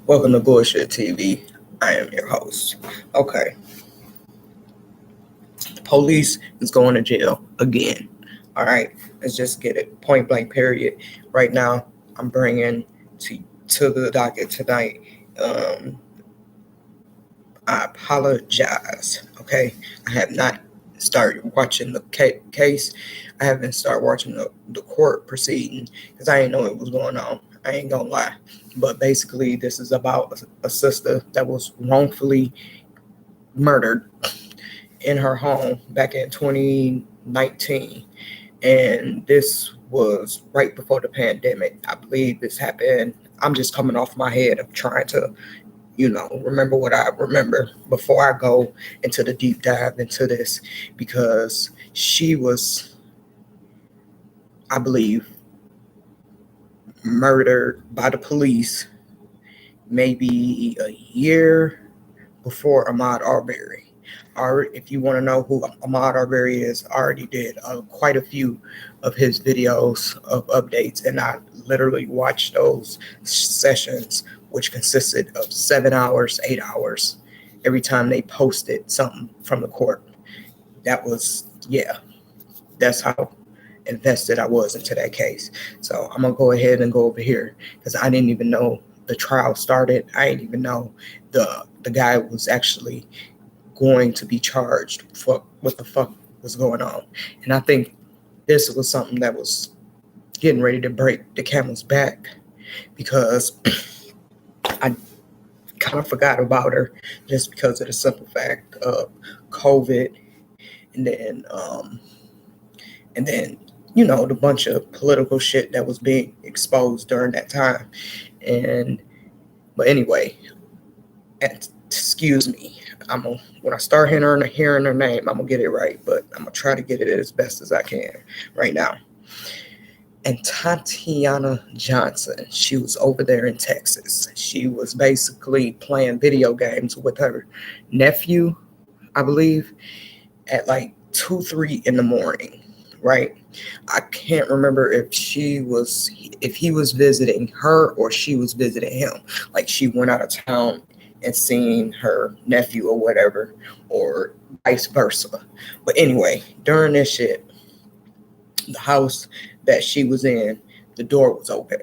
Welcome to Bullshit TV. I am your host. Okay. The police is going to jail again. All right. Let's just get it. Point blank, period. Right now, I'm bringing to the docket tonight. I apologize. Okay. I have not started watching the case. I haven't started watching the court proceeding because I didn't know what was going on. I ain't gonna lie. But basically, this is about a sister that was wrongfully murdered in her home back in 2019. And this was right before the pandemic. I believe this happened. I'm just coming off my head of trying to, remember what I remember before I go into the deep dive into this, because she was, I believe, murdered by the police maybe a year before Ahmaud Arbery. Or if you want to know who Ahmaud Arbery is, I already did quite a few of his videos of updates, and I literally watched those sessions, which consisted of 7 hours, 8 hours, every time they posted something from the court. That's how invested I was into that case. So I'm going to go ahead and go over here because I didn't even know the trial started. I didn't even know the guy was actually going to be charged for what the fuck was going on. And I think this was something that was getting ready to break the camel's back, because I kind of forgot about her just because of the simple fact of COVID, and then the bunch of political shit that was being exposed during that time. But anyway, excuse me. When I start hearing her name, I'm gonna get it right, but I'm gonna try to get it as best as I can right now. And Tatiana Johnson, she was over there in Texas. She was basically playing video games with her nephew, I believe, at like 2, 3 in the morning, right? I can't remember if he was visiting her or she was visiting him. Like, she went out of town and seen her nephew or whatever, or vice versa. But anyway, during this shit, the house that she was in, the door was open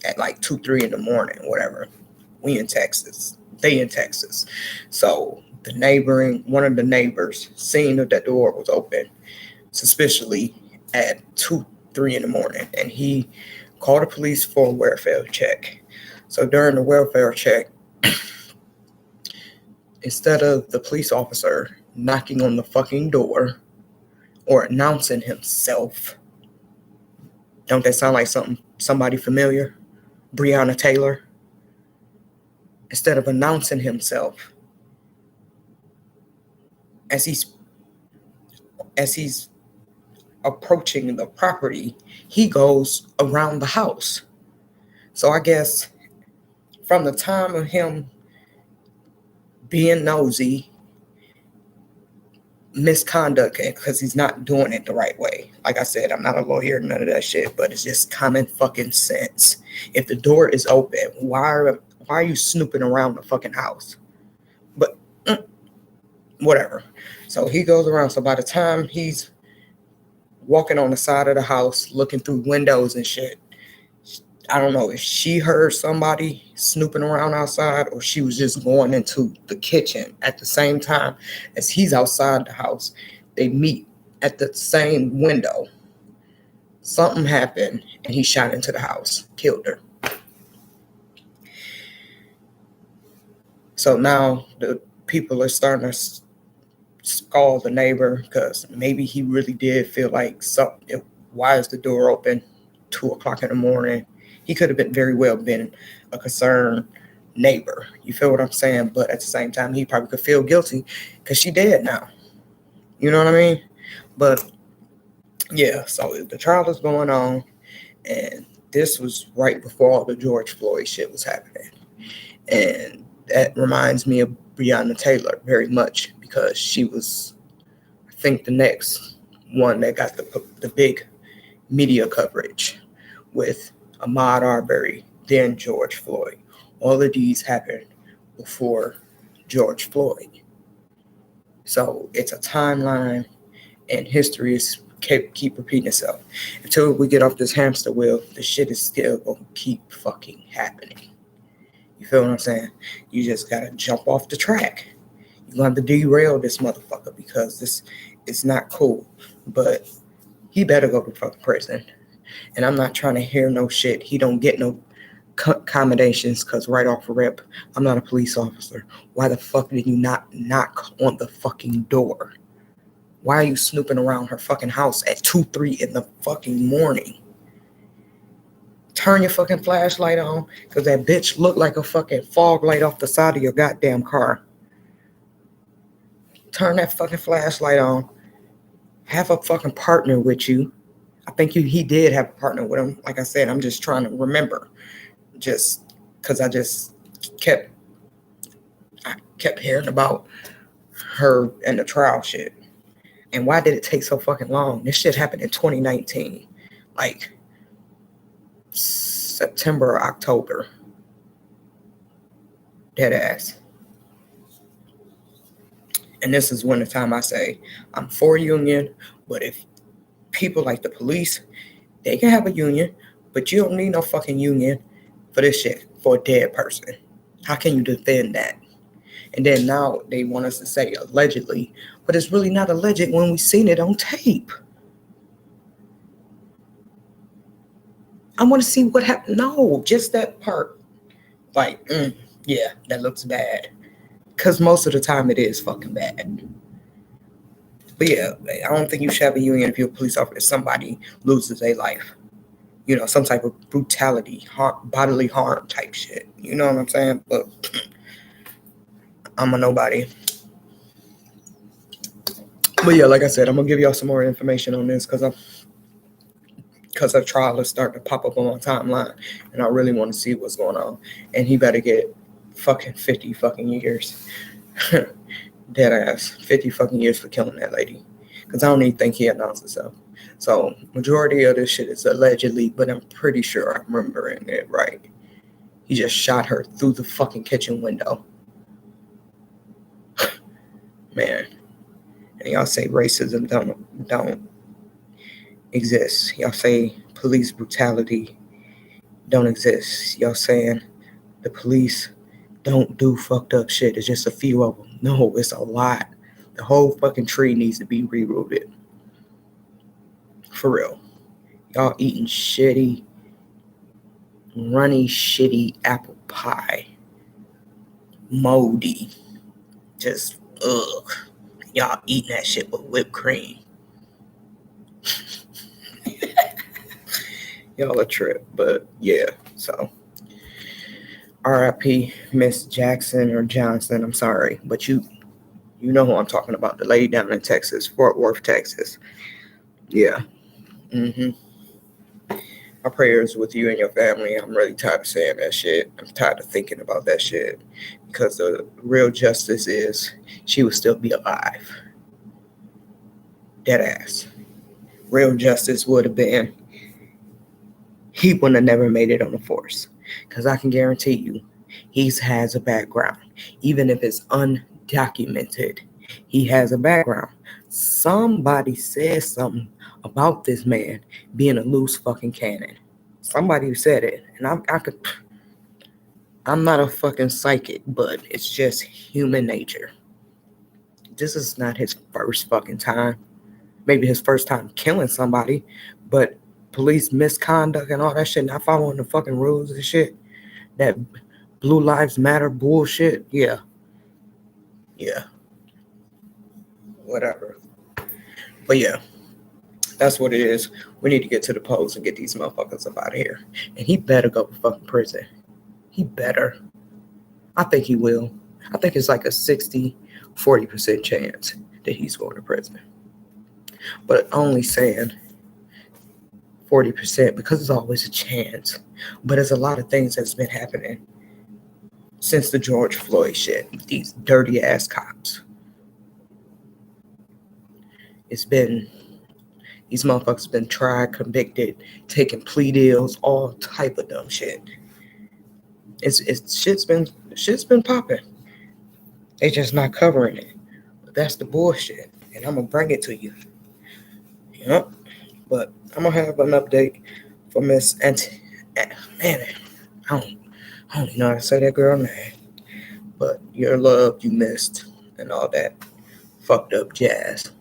at like 2, 3 in the morning, whatever. They in Texas. So one of the neighbors seen that the door was open suspiciously at 2, 3 in the morning, and he called the police for a welfare check. So during the welfare check, instead of the police officer knocking on the fucking door or announcing himself, don't that sound like somebody familiar? Breonna Taylor. Instead of announcing himself, as he's approaching the property, he goes around the house. So I guess from the time of him being nosy, misconduct, because he's not doing it the right way. Like I said, I'm not a lawyer, none of that shit, but it's just common fucking sense. If the door is open, why are you snooping around the fucking house? But whatever. So he goes around. So by the time he's walking on the side of the house, looking through windows and shit, I don't know if she heard somebody snooping around outside, or she was just going into the kitchen at the same time as he's outside the house. They meet at the same window. Something happened, and he shot into the house, killed her. So now the people are starting to scald the neighbor, because maybe he really did feel like something. Why is the door open 2 o'clock in the morning? He could have very well been a concerned neighbor. You feel what I'm saying? But at the same time, he probably could feel guilty because she dead now. You know what I mean? But yeah, so the trial is going on, and this was right before all the George Floyd shit was happening. And that reminds me of Breonna Taylor very much, because she was, I think, the next one that got the big media coverage with Ahmaud Arbery, then George Floyd. All of these happened before George Floyd. So it's a timeline, and history is keep repeating itself. Until we get off this hamster wheel, the shit is still gonna keep fucking happening. You feel what I'm saying? You just gotta jump off the track. You're gonna have to derail this motherfucker because this is not cool. But he better go to fucking prison. And I'm not trying to hear no shit. He don't get no accommodations because right off the rip, I'm not a police officer. Why the fuck did you not knock on the fucking door? Why are you snooping around her fucking house at 2, 3 in the fucking morning? Turn your fucking flashlight on, because that bitch looked like a fucking fog light off the side of your goddamn car. Turn that fucking flashlight on. Have a fucking partner with you. I think he did have a partner with him. Like I said, I'm just trying to remember. Just because I kept hearing about her and the trial shit. And why did it take so fucking long? This shit happened in 2019. Like September or October. Dead ass. And this is when the time I say I'm for union, but if people like the police, they can have a union, but you don't need no fucking union for this shit, for a dead person. How can you defend that? And then now they want us to say allegedly, but it's really not alleged when we seen it on tape. I want to see what happened. No, just that part. Like, yeah, that looks bad. Because most of the time it is fucking bad. But yeah, I don't think you should have a union if you're a police officer. If somebody loses their life. You know, some type of brutality, bodily harm type shit. You know what I'm saying? But I'm a nobody. But yeah, like I said, I'm going to give y'all some more information on this because a trial is starting to pop up on my timeline. And I really want to see what's going on. And he better get fucking 50 fucking years. Dead ass. 50 fucking years for killing that lady. Because I don't even think he announced himself. So, majority of this shit is allegedly, but I'm pretty sure I'm remembering it right. He just shot her through the fucking kitchen window. Man. And y'all say racism don't exist. Y'all say police brutality don't exist. Y'all saying the police don't do fucked up shit. It's just a few of them. No, it's a lot. The whole fucking tree needs to be rerooted. For real. Y'all eating shitty, runny, shitty apple pie. Moldy. Just, ugh. Y'all eating that shit with whipped cream. Y'all a trip, but yeah, so. R.I.P. Miss Jackson or Johnson, I'm sorry, but you know who I'm talking about, the lady down in Texas, Fort Worth, Texas. Yeah. My prayers with you and your family. I'm really tired of saying that shit. I'm tired of thinking about that shit because the real justice is she would still be alive. Dead ass. Real justice would have been he wouldn't have never made it on the force. Because I can guarantee you, he has a background. Even if it's undocumented, he has a background. Somebody said something about this man being a loose fucking cannon. Somebody said it. And I'm not a fucking psychic, but it's just human nature. This is not his first fucking time. Maybe his first time killing somebody, but police misconduct and all that shit, not following the fucking rules and shit. That Blue Lives Matter bullshit. Yeah. Whatever. But yeah, that's what it is. We need to get to the polls and get these motherfuckers up out of here. And he better go to fucking prison. He better. I think he will. I think it's like a 60-40% chance that he's going to prison. But only saying 40% because there's always a chance. But there's a lot of things that's been happening since the George Floyd shit. These dirty ass cops. These motherfuckers been tried, convicted, taking plea deals, all type of dumb shit. It's shit's been popping. They just not covering it. But that's the bullshit. And I'm gonna bring it to you. Yep. But I'm gonna have an update for Miss Man, I don't even know how to say that girl name. But your love you missed and all that fucked up jazz.